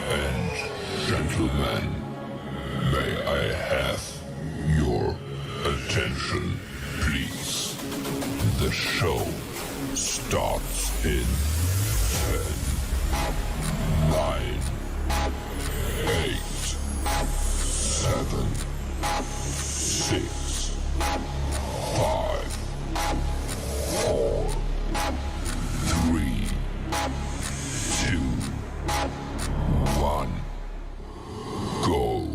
and gentlemen, may I have your attention, please? The show starts in 10, 9, 8, 7, 6, 5, 4, 3, 2, 1, go.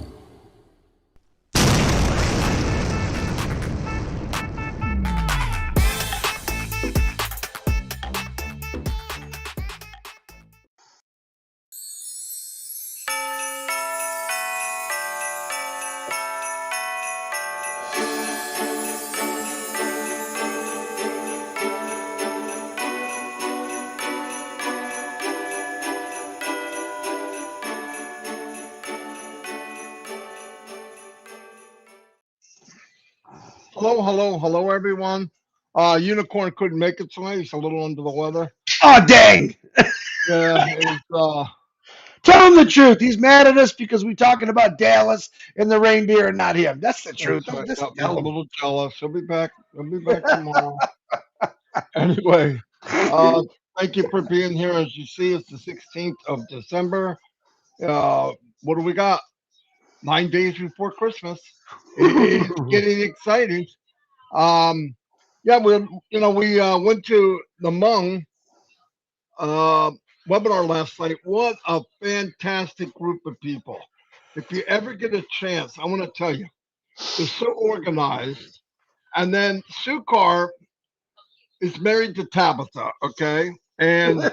Hello, everyone. Unicorn couldn't make it tonight. He's a little under the weather. Oh, dang. Yeah, it's Tell him the truth. He's mad at us because we're talking about Dallas and the reindeer and not him. That's the truth. right. Just Yeah, he's tell a him. little jealous. He'll be back. He'll be back tomorrow. Anyway, thank you for being here. As you see, it's the 16th of December. What do we got? 9 days before Christmas. It's getting exciting. Um, yeah, we went to the Hmong uh, webinar last night. What a fantastic group of people. If you ever get a chance, I want to tell you, they're so organized. And then Sukar is married to Tabitha, okay? And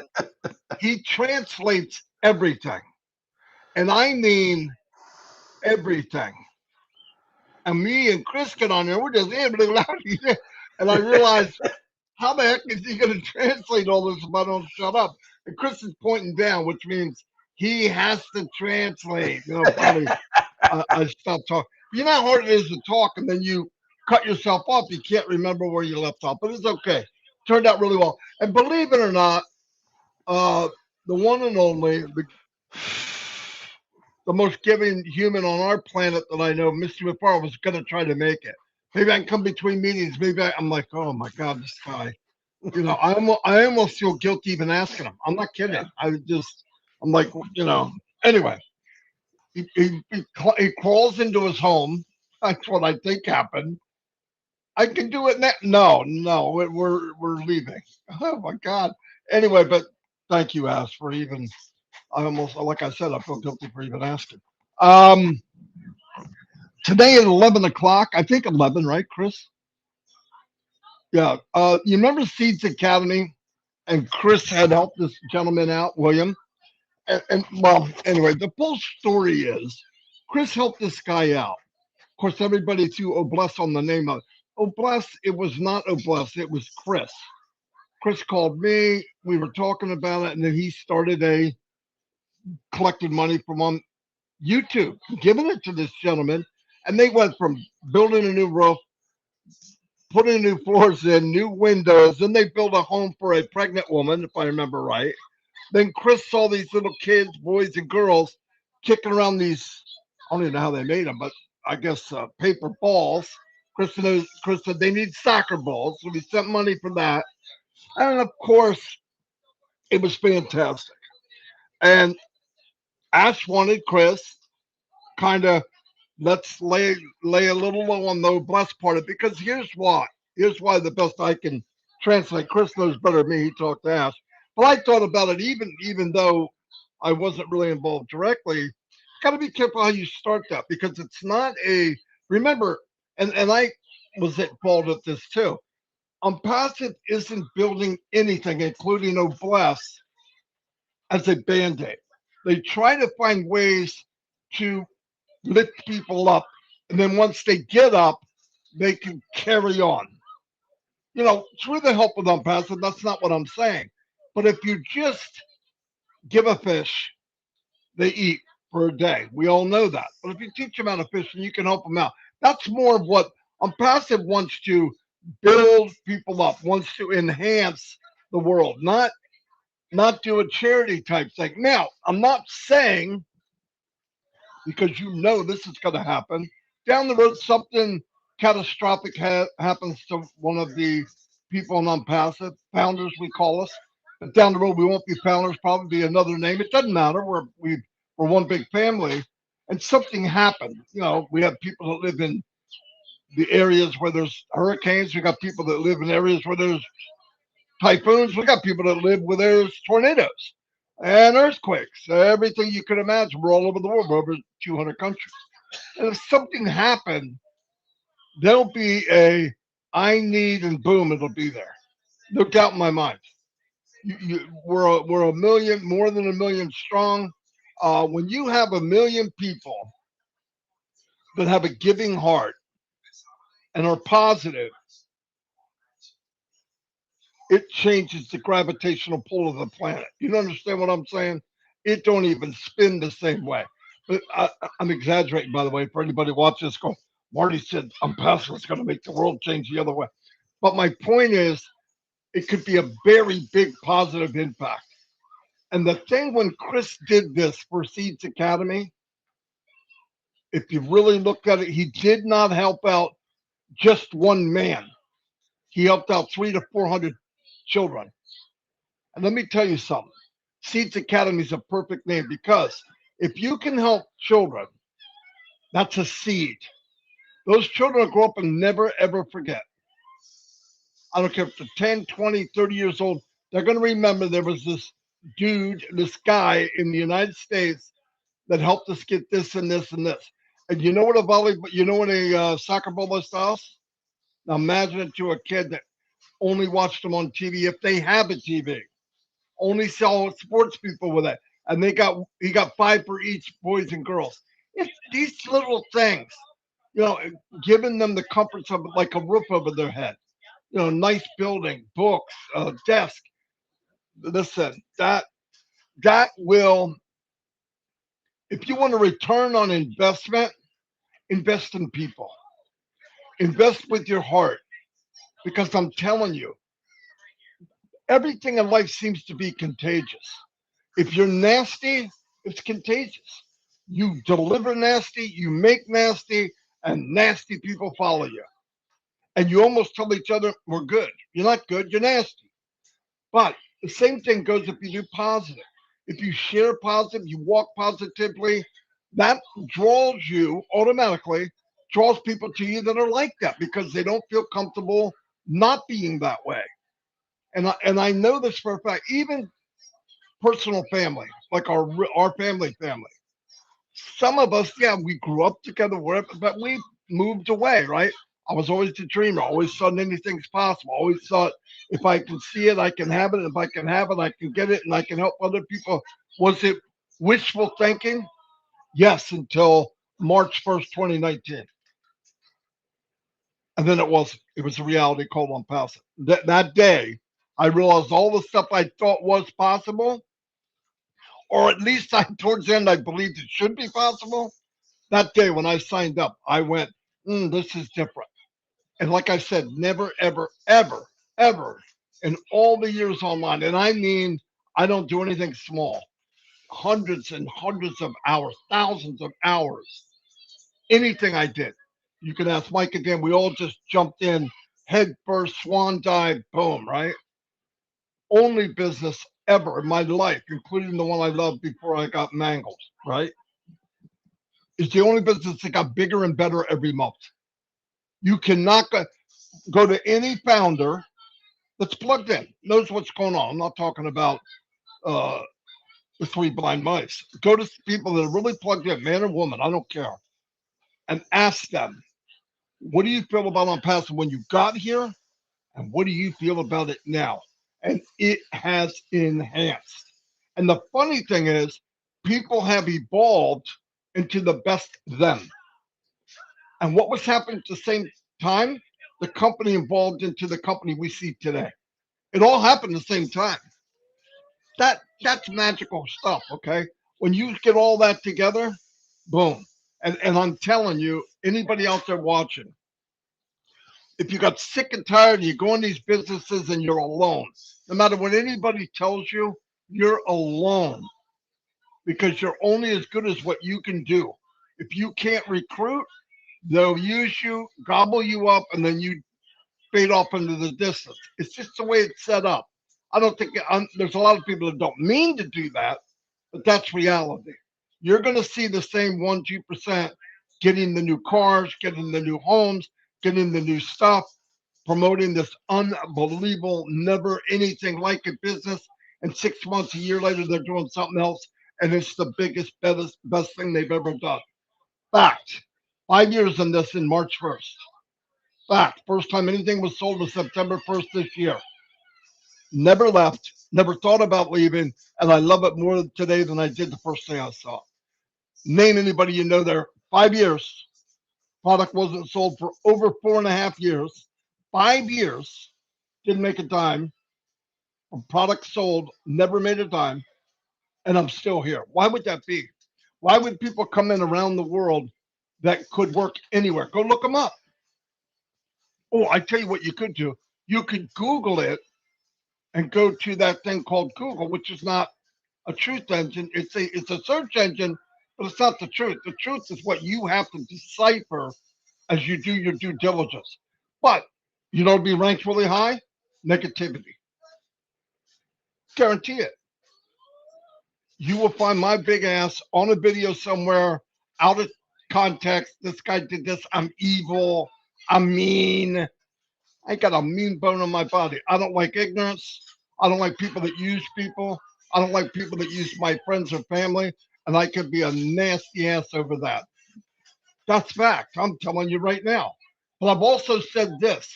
he translates everything. And I mean everything. And me and Chris get on there, we're just and I realized, how the heck is he going to translate all this if I don't shut up? And Chris is pointing down, which means he has to translate. Finally, I stopped talking. You know how hard it is to talk, and then you cut yourself off. You can't remember where you left off, but it's okay. Turned out really well. And believe it or not, uh, the one and only, the most giving human on our planet that I know, Mr. McFarland, was going to try to make it. Maybe I can come between meetings. I'm like, oh my God, this guy. I almost feel guilty even asking him. I'm not kidding. I'm like, Anyway, he crawls into his home. That's what I think happened. I can do it now. No, we're leaving. Oh my God. Anyway, but thank you, Ash, for even. I almost, like I said, I feel guilty for even asking. Um, Today at 11 o'clock, I think 11, right, Chris? Yeah. You remember Seeds Academy, and Chris had helped this gentleman out, William. And well, anyway, the full story is Chris helped this guy out. Of course, everybody threw Obless on the name of Obless. It was not Obless. It was Chris. Chris called me. We were talking about it, and then he started collected money from on YouTube, giving it to this gentleman, and they went from building a new roof, putting new floors in, new windows. Then they built a home for a pregnant woman, if I remember right. Then Chris saw these little kids, boys and girls, kicking around these. I don't even know how they made them, but I guess paper balls. Chris said they need soccer balls, so we sent money for that. And of course, it was fantastic. And Ash wanted Chris kind of let's lay a little low on the blessed part of it, because here's why. Here's why the best I can translate. Chris knows better than me. He talked to Ash. But I thought about it, even though I wasn't really involved directly. Got to be careful how you start that, because it's not a remember. And I was at fault at this too. Passive isn't building anything, including Obless, as a band-aid. They try to find ways to lift people up, and then once they get up, they can carry on. Through the help of Unpassive, that's not what I'm saying. But if you just give a fish, they eat for a day. We all know that. But if you teach them how to fish and you can help them out, that's more of what Unpassive wants to build people up, wants to enhance the world, not do a charity type thing. Now, I'm not saying because you know this is going to happen. Down the road, something catastrophic happens to one of the people in Unpassive, founders, we call us. But down the road, we won't be founders, probably be another name. It doesn't matter. We're one big family. And something happened. You know, we have people that live in the areas where there's hurricanes. We got people that live in areas where there's typhoons. We got people that live where there's tornadoes and earthquakes. Everything you could imagine. We're all over the world. We're over 200 countries. And if something happened, there'll be a I need and boom, it'll be there. No doubt in my mind. We're a million, more than a million strong. When you have a million people that have a giving heart and are positive, it changes the gravitational pull of the planet. You don't understand what I'm saying? It don't even spin the same way. But I'm exaggerating, by the way, for anybody watching this. Go, Marty said I'm passive. It's going to make the world change the other way. But my point is, it could be a very big positive impact. And the thing when Chris did this for Seeds Academy, if you really looked at it, he did not help out just one man. He helped out 300 to 400 children. And let me tell you something. Seeds Academy is a perfect name because if you can help children, that's a seed. Those children will grow up and never, ever forget. I don't care if they're 10, 20, 30 years old. They're going to remember there was this dude, this guy in the United States that helped us get this and this and this. And you know what a you know what a soccer ball is to us? Now imagine it to a kid that only watched them on TV if they have a TV. Only saw sports people with it. And he got five for each, boys and girls. It's these little things, you know, giving them the comforts of like a roof over their head, you know, nice building, books, desk. Listen, that will, if you want a return on investment, invest in people, invest with your heart, because I'm telling you, everything in life seems to be contagious. If you're nasty, it's contagious. You deliver nasty, you make nasty, and nasty people follow you. And you almost tell each other, we're good. You're not good, you're nasty. But the same thing goes if you do positive. If you share positive, you walk positively, that draws you automatically, draws people to you that are like that because they don't feel comfortable not being that way. And I know this for a fact. Even personal family, like our family. Some of us, yeah, we grew up together, wherever, but we moved away, right? I was always the dreamer. Always thought anything's possible. Always thought if I can see it, I can have it. If I can have it, I can get it, and I can help other people. Was it wishful thinking? Yes, until March 1st, 2019, and then it was. It was a reality called ONPASSIVE. That day, I realized all the stuff I thought was possible, or at least towards the end, I believed it should be possible. That day when I signed up, I went, this is different. And like I said, never, ever, ever, ever in all the years online, and I mean, I don't do anything small, hundreds and hundreds of hours, thousands of hours, anything I did. You can ask Mike again. We all just jumped in head first, swan dive, boom, right? Only business ever in my life, including the one I loved before I got mangled, right? It's the only business that got bigger and better every month. You cannot go to any founder that's plugged in, knows what's going on. I'm not talking about uh, the three blind mice. Go to people that are really plugged in, man or woman, I don't care, and ask them, what do you feel about ONPASSIVE when you got here? And what do you feel about it now? And it has enhanced. And the funny thing is, people have evolved into the best them. And what was happening at the same time? The company evolved into the company we see today. It all happened at the same time. That's magical stuff, okay? When you get all that together, boom. And I'm telling you, anybody out there watching, if you got sick and tired and you go in these businesses and you're alone, no matter what anybody tells you, you're alone because you're only as good as what you can do. If you can't recruit, they'll use you, gobble you up, and then you fade off into the distance. It's just the way it's set up. I don't think there's a lot of people that don't mean to do that, but that's reality. You're going to see the same 1-2% getting the new cars, getting the new homes, getting the new stuff, promoting this unbelievable, never anything like it business. And 6 months, a year later, they're doing something else, and it's the biggest, best thing they've ever done. Fact. 5 years in this in March 1st. Fact. First time anything was sold was September 1st this year. Never left, never thought about leaving, and I love it more today than I did the first day I saw it. Name anybody you know there. 5 years. Product wasn't sold for over 4.5 years. 5 years. Didn't make a dime. Product sold, never made a dime, and I'm still here. Why would that be? Why would people come in around the world that could work anywhere? Go look them up. Oh, I tell you what you could do. You could Google it and go to that thing called Google, which is not a truth engine. It's a search engine, but it's not the truth. The truth is what you have to decipher as you do your due diligence. But you know, to be ranked really high, negativity. Guarantee it. You will find my big ass on a video somewhere out of context. This guy did this. I'm evil. I'm mean. I got a mean bone in my body. I don't like ignorance. I don't like people that use people. I don't like people that use my friends or family. And I could be a nasty ass over that. That's fact. I'm telling you right now. But I've also said this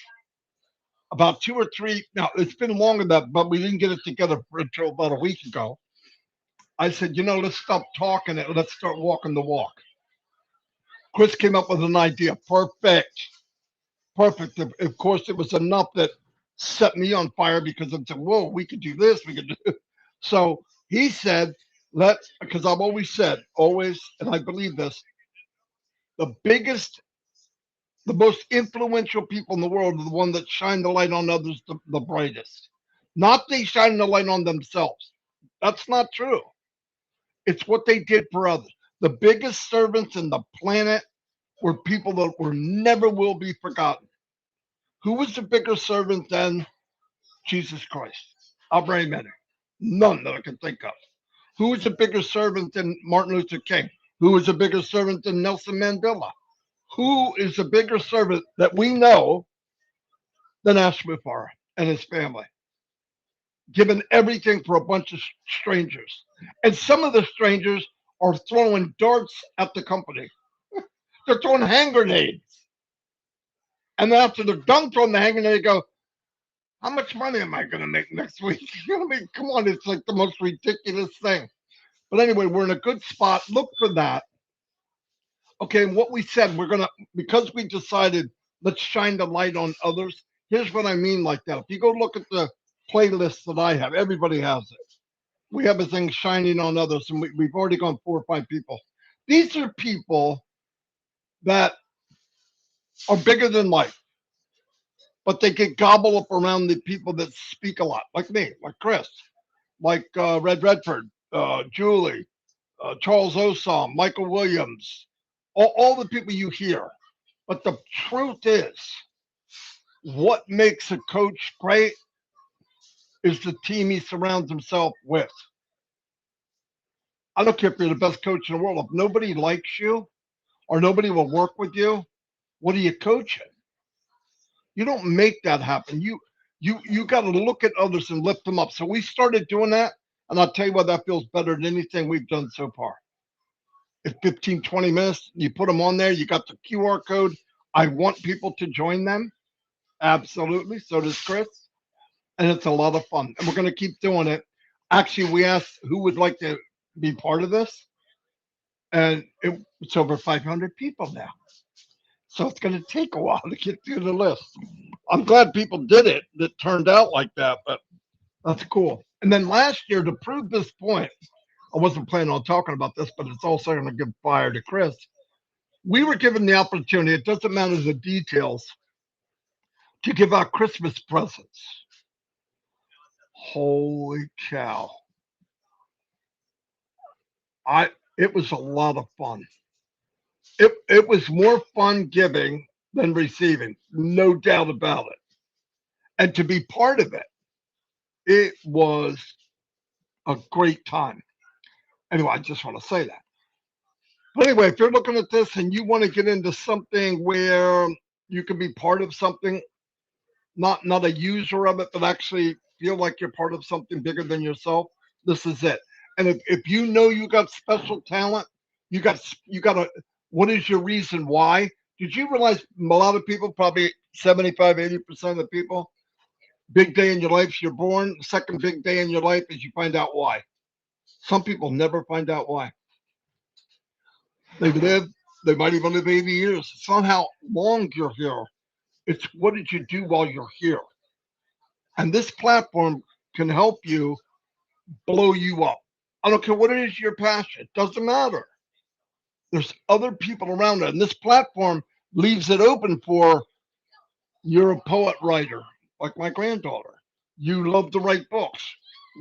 about 2 or 3. Now, it's been longer than that, but we didn't get it together until about a week ago. I said, let's stop talking it. Let's start walking the walk. Chris came up with an idea. Perfect. Perfect. Of course, it was enough that set me on fire because I said, whoa, we could do this. We could do. So he said, because I've always said, always, and I believe this, the biggest, the most influential people in the world are the one that shine the light on others the brightest. Not they shine the light on themselves. That's not true. It's what they did for others. The biggest servants in the planet were people that were never will be forgotten. Who was the bigger servant than Jesus Christ? I'll very many. None that I can think of. Who was a bigger servant than Martin Luther King? Who was a bigger servant than Nelson Mandela? Who is a bigger servant that we know than Ashmufara and his family? Given everything for a bunch of strangers. And some of the strangers are throwing darts at the company. They're throwing hand grenades. And then after they're done throwing the hand grenade, they go, how much money am I going to make next week? You know what I mean? Come on, it's like the most ridiculous thing. But anyway, we're in a good spot. Look for that. Okay, what we said, we're going to, because we decided, let's shine the light on others. Here's what I mean like that. If you go look at the playlist that I have, everybody has it. We have a thing shining on others, and we've already gone 4 or 5 people. These are people that are bigger than life, but they get gobbled up around the people that speak a lot, like me, like Chris, like Red Redford, Julie, Charles Ossom, Michael Williams, all the people you hear. But the truth is, what makes a coach great is the team he surrounds himself with. I don't care if you're the best coach in the world. If nobody likes you or nobody will work with you, what are you coaching? You don't make that happen. You got to look at others and lift them up. So we started doing that, and I'll tell you what, that feels better than anything we've done so far. It's 15, 20 minutes. You put them on there. You got the QR code. I want people to join them. Absolutely. So does Chris. And it's a lot of fun. And we're going to keep doing it. Actually, we asked who would like to be part of this. And it's over 500 people now. So it's going to take a while to get through the list. I'm glad people did it that turned out like that, but that's cool. And then last year, to prove this point, I wasn't planning on talking about this, but it's also going to give fire to Chris. We were given the opportunity, it doesn't matter the details, to give out Christmas presents. Holy cow. It was a lot of fun. It was more fun giving than receiving, no doubt about it. And to be part of it, it was a great time. Anyway, I just want to say that. But anyway, if you're looking at this and you want to get into something where you can be part of something, not a user of it, but actually feel like you're part of something bigger than yourself, this is it. And if you know you got special talent, you got a what is your reason why? Did you realize a lot of people, probably 75, 80% of the people, big day in your life, you're born, second big day in your life is you find out why. Some people never find out why. They live, they might even live 80 years. It's not how long you're here. It's what did you do while you're here? And this platform can help you blow you up. I don't care what it is your passion. It doesn't matter. There's other people around it. And this platform leaves it open for you're a poet writer, like my granddaughter. You love to write books.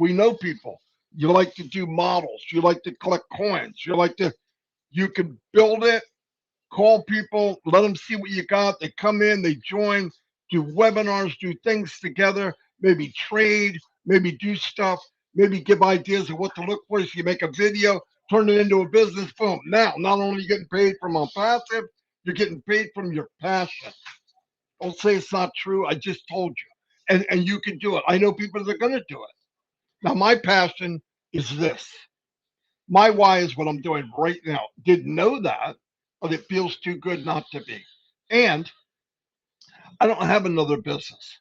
We know people. You like to do models. You like to collect coins. You can build it, call people, let them see what you got. They come in, they join, do webinars, do things together, maybe trade, maybe do stuff, maybe give ideas of what to look for. So you make a video, turn it into a business. Boom. Now, not only are you getting paid from on passive, you're getting paid from your passion. Don't say it's not true. I just told you. And you can do it. I know people that are going to do it. Now, my passion is this. My why is what I'm doing right now. Didn't know that, but it feels too good not to be. And I don't have another business.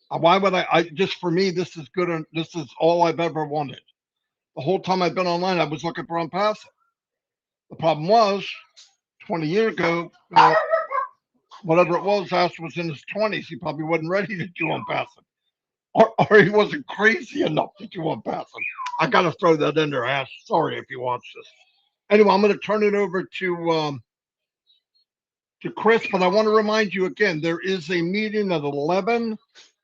Why would I just for me, this is good. And this is all I've ever wanted. The whole time I've been online, I was looking for unpassive. The problem was 20 years ago, whatever it was, Ash was in his 20s. He probably wasn't ready to do unpassive. Or he wasn't crazy enough to do unpassive. I got to throw that in there, Ash. Sorry if you watch this. Anyway, I'm going to turn it over to Chris, but I want to remind you again, there is a meeting at 11.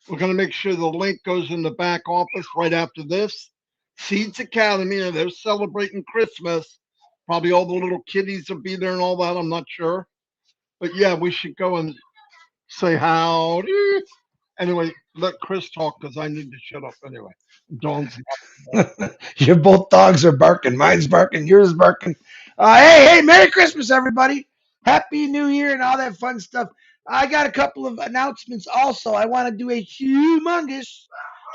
We're going to make sure the link goes in the back office right after this. Seeds Academy, and they're celebrating Christmas. Probably all the little kiddies will be there and all that. I'm not sure. But yeah, we should go and say howdy. Anyway, let Chris talk because I need to shut up anyway. Dawn's Your both dogs are barking. Mine's barking. Yours is barking. Hey, Merry Christmas, everybody. Happy New Year and all that fun stuff. I got a couple of announcements also. I want to do a humongous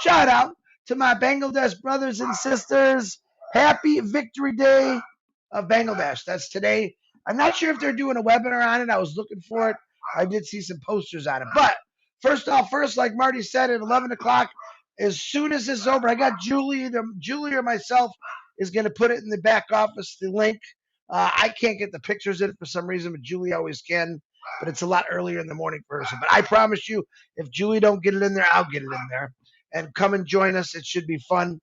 shout out to my Bangladesh brothers and sisters. Happy Victory Day of Bangladesh. That's today. I'm not sure if they're doing a webinar on it. I was looking for it. I did see some posters on it. But first, like Marty said, at 11 o'clock, as soon as this is over, I got Julie, either Julie or myself is going to put it in the back office, the link. I can't get the pictures in it for some reason, but Julie always can. But it's a lot earlier in the morning for her. But I promise you, if Julie don't get it in there, I'll get it in there. And come and join us. It should be fun.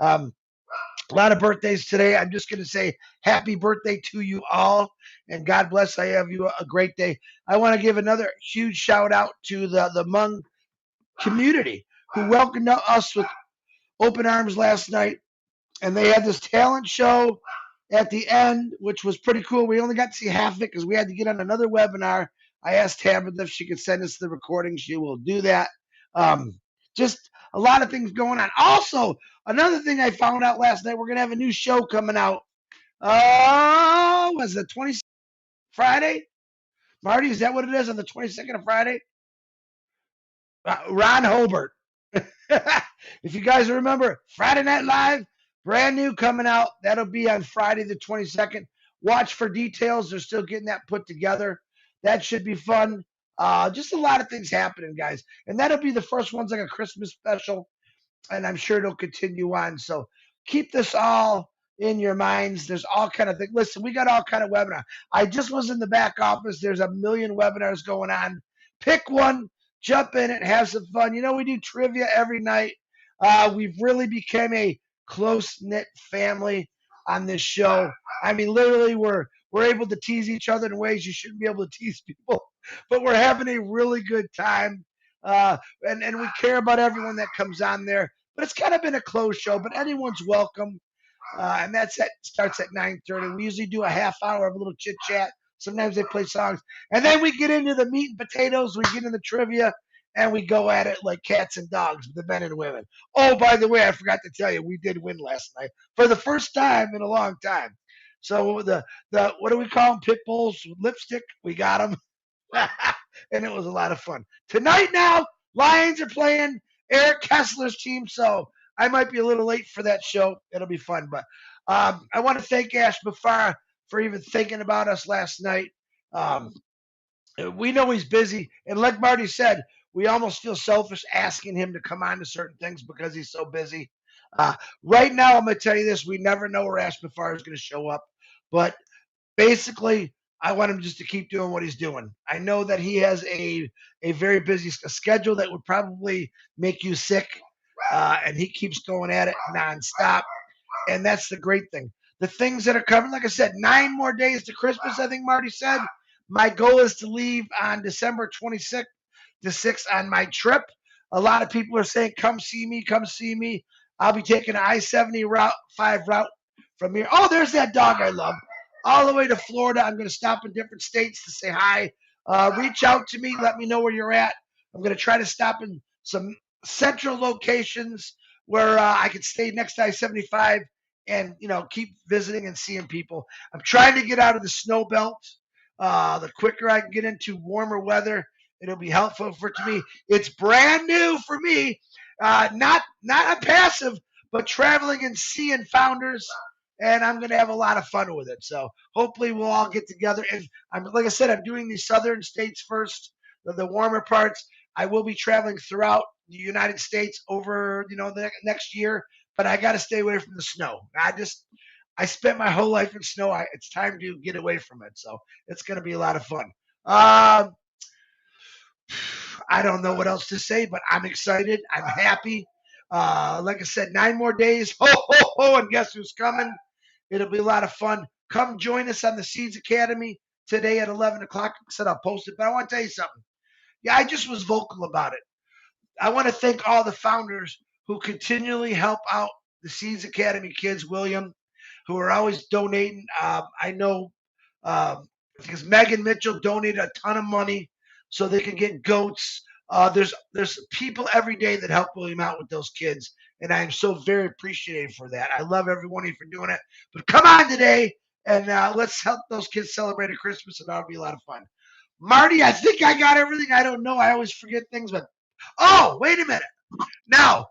Um, a lot of birthdays today. I'm just going to say happy birthday to you all. And God bless. I have you a great day. I want to give another huge shout out to the Hmong community who welcomed us with open arms last night. And they had this talent show at the end, which was pretty cool. We only got to see half of it because we had to get on another webinar. I asked Tabitha if she could send us the recording. She will do that. Just a lot of things going on. Also, another thing I found out last night, we're going to have a new show coming out. Was it 20 Friday? Marty, is that what it is on the 22nd of Friday? Ron Hobart. If you guys remember, Friday Night Live, brand new coming out. That'll be on Friday the 22nd. Watch for details. They're still getting that put together. That should be fun. Just a lot of things happening, guys. And that'll be the first one's like a Christmas special. And I'm sure it'll continue on. So keep this all in your minds. There's all kind of things. Listen, we got all kind of webinars. I just was in the back office. There's a million webinars going on. Pick one, jump in it, have some fun. You know, we do trivia every night. We've really become a close-knit family on this show. I mean, literally, we're able to tease each other in ways you shouldn't be able to tease people, but we're having a really good time. And we care about everyone that comes on there. But it's kind of been a closed show, but anyone's welcome. and starts at 9:30. We usually do a half hour of a little chit chat. Sometimes they play songs, and then we get into the meat and potatoes. We get into the trivia, and we go at it like cats and dogs, the men and women. Oh, by the way, I forgot to tell you, we did win last night for the first time in a long time. So the what do we call them? Pit bulls with lipstick. We got them. And it was a lot of fun. Tonight now, Lions are playing Eric Kessler's team, so I might be a little late for that show. It'll be fun, but I want to thank Ash Bafar for even thinking about us last night. Um, we know he's busy, and like Marty said, we almost feel selfish asking him to come on to certain things because he's so busy. Uh, right now, I'm going to tell you this: we never know where Ash Bafar is going to show up, but basically, I want him just to keep doing what he's doing. I know that he has a very busy schedule that would probably make you sick, and he keeps going at it nonstop. And that's the great thing. The things that are coming, like I said, 9 more days to Christmas. I think Marty said. My goal is to leave on December 26th to 6th on my trip. A lot of people are saying, "Come see me, come see me." I'll be taking I-70 route 5 route from here. Oh, there's that dog I love all the way to Florida. I'm going to stop in different states to say hi. Reach out to me. Let me know where you're at. I'm going to try to stop in some central locations where I can stay next to I-75 and keep visiting and seeing people. I'm trying to get out of the snow belt. The quicker I can get into warmer weather, it'll be helpful for to me. It's brand new for me. Not a passive, but traveling and seeing founders, and I'm going to have a lot of fun with it. So hopefully we'll all get together. And like I said, I'm doing the southern states first, the warmer parts. I will be traveling throughout the United States over the next year, but I got to stay away from the snow. I spent my whole life in snow. It's time to get away from it. So it's going to be a lot of fun. I don't know what else to say, but I'm excited. I'm happy. Like I said, 9 more days. Ho, ho, ho. And guess who's coming? It'll be a lot of fun. Come join us on the Seeds Academy today at 11 o'clock. I said I'll post it, but I want to tell you something. Yeah, I just was vocal about it. I want to thank all the founders who continually help out the Seeds Academy kids, William, who are always donating. I know because Megan Mitchell donated a ton of money so they can get goats. There's people every day that help William out with those kids, and I am so very appreciative for that. I love every one of you for doing it. But come on today, and let's help those kids celebrate a Christmas, and that'll be a lot of fun. Marty, I think I got everything. I don't know. I always forget things, but oh, wait a minute. Now,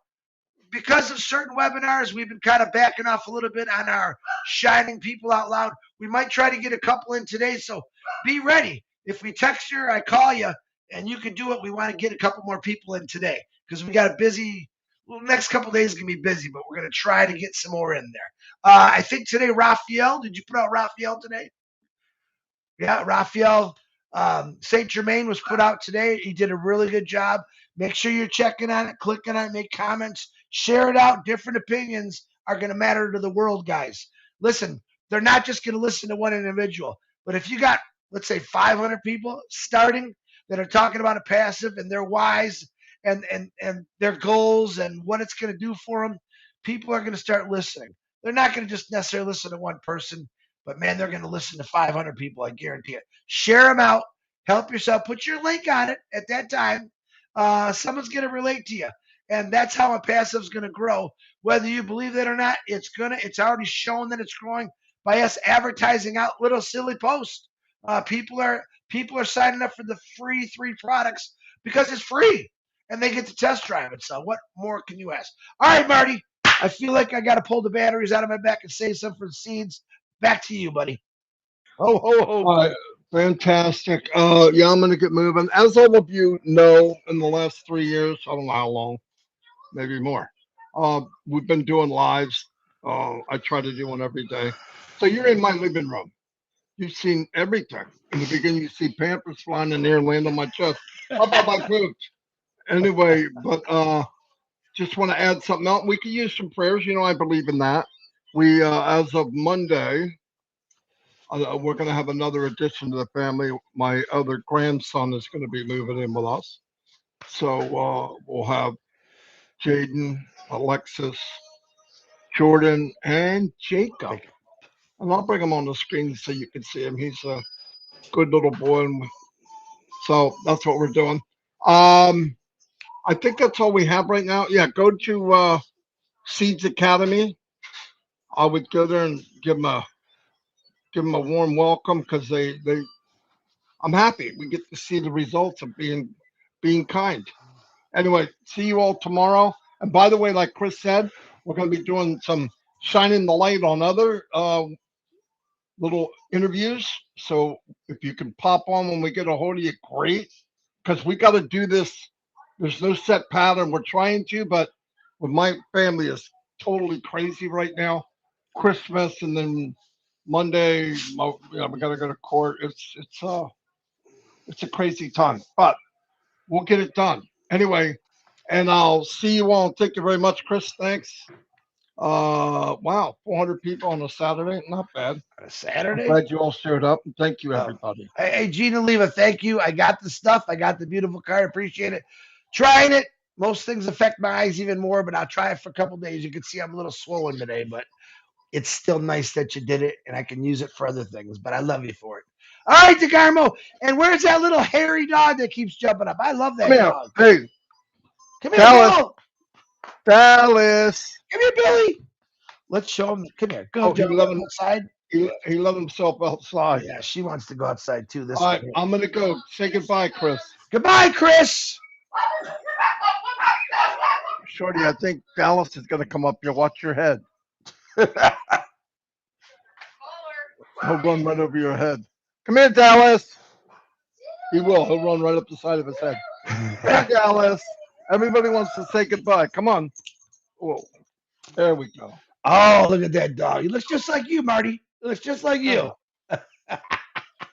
because of certain webinars, we've been kind of backing off a little bit on our shining people out loud. We might try to get a couple in today, so be ready. If we text you, I call you, and you can do it. We want to get a couple more people in today because we got a busy. Well, next couple of days is gonna be busy, but we're gonna try to get some more in there. I think today, Raphael. Did you put out Raphael today? Yeah, Raphael St. Germain was put out today. He did a really good job. Make sure you're checking on it, clicking on it, make comments, share it out. Different opinions are going to matter to the world, guys. Listen, they're not just going to listen to one individual, but if you got, let's say, 500 people starting that are talking about a passive and their whys and their goals and what it's going to do for them, people are going to start listening. They're not going to just necessarily listen to one person, but man, they're going to listen to 500 people. I guarantee it. Share them out. Help yourself. Put your link on it at that time. Someone's going to relate to you, and that's how a passive is going to grow. Whether you believe it or not, it's already shown that it's growing by us advertising out little silly posts. People are signing up for the free 3 products because it's free, and they get to test drive it. So what more can you ask? All right, Marty. I feel like I got to pull the batteries out of my back and save some for the seeds. Back to you, buddy. Ho, ho, ho. All right, fantastic. Yeah, I'm gonna get moving. As all of you know, in the last 3 years, I don't know how long, maybe more. We've been doing lives. I try to do one every day. So you're in my living room. You've seen everything. In the beginning, you see Pampers flying in there and land on my chest. How about my boots? Anyway, but just want to add something else. We could use some prayers. I believe in that. We, as of Monday, we're going to have another addition to the family. My other grandson is going to be moving in with us. So we'll have Jaden, Alexis, Jordan, and Jacob. Jacob. And I'll bring him on the screen so you can see him. He's a good little boy. And so that's what we're doing. I think that's all we have right now. Yeah, go to Seeds Academy. I would go there and give them a warm welcome because they I'm happy we get to see the results of being kind. Anyway, see you all tomorrow. And by the way, like Chris said, we're going to be doing some shining the light on other little interviews. So if you can pop on when we get a hold of you, great. Because we got to do this. There's no set pattern. We're trying to, but with my family is totally crazy right now. Christmas and then Monday, we got to go to court. It's a crazy time, but we'll get it done anyway. And I'll see you all. Thank you very much, Chris. Thanks. Wow, 400 people on a Saturday. Not bad. On a I'm Saturday. glad you all showed up. And thank you, Oh. everybody. Hey, Gina Leva, thank you. I got the stuff. I got the beautiful card. Appreciate it. Trying it. Most things affect my eyes even more, but I'll try it for a couple days. You can see I'm a little swollen today, but it's still nice that you did it, and I can use it for other things. But I love you for it. All right, DeGarmo. And where's that little hairy dog that keeps jumping up? I love Come that here. dog. Hey, Come here, Dallas. Bill. Dallas. Come here, Billy. Let's show him. Come here. Go Oh, jump outside. he let himself outside. Yeah, she wants to go outside too. This All one right, here. I'm gonna go. Say goodbye, Chris. Goodbye, Chris. Shorty, I think Dallas is gonna come up here. Watch your head. He'll run right over your head. Come here, Dallas. He will. He'll run right up the side of his head. Come here, Dallas. Everybody wants to say goodbye. Come on. Whoa. There we go. Oh, look at that dog. He looks just like you, Marty. He looks just like you.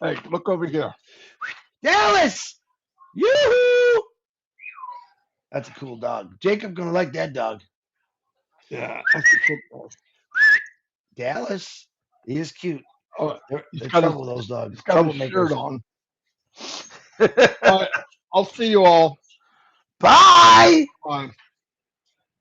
Hey, look over here. Dallas. Yoo-hoo. That's a cool dog. Jacob gonna like that dog. Yeah, that's a good dog. Dallas. He is cute. Oh, They're he's got trouble, those he's dogs. got his shirt Troublemakers. on. All right, I'll see you all. Bye. Bye.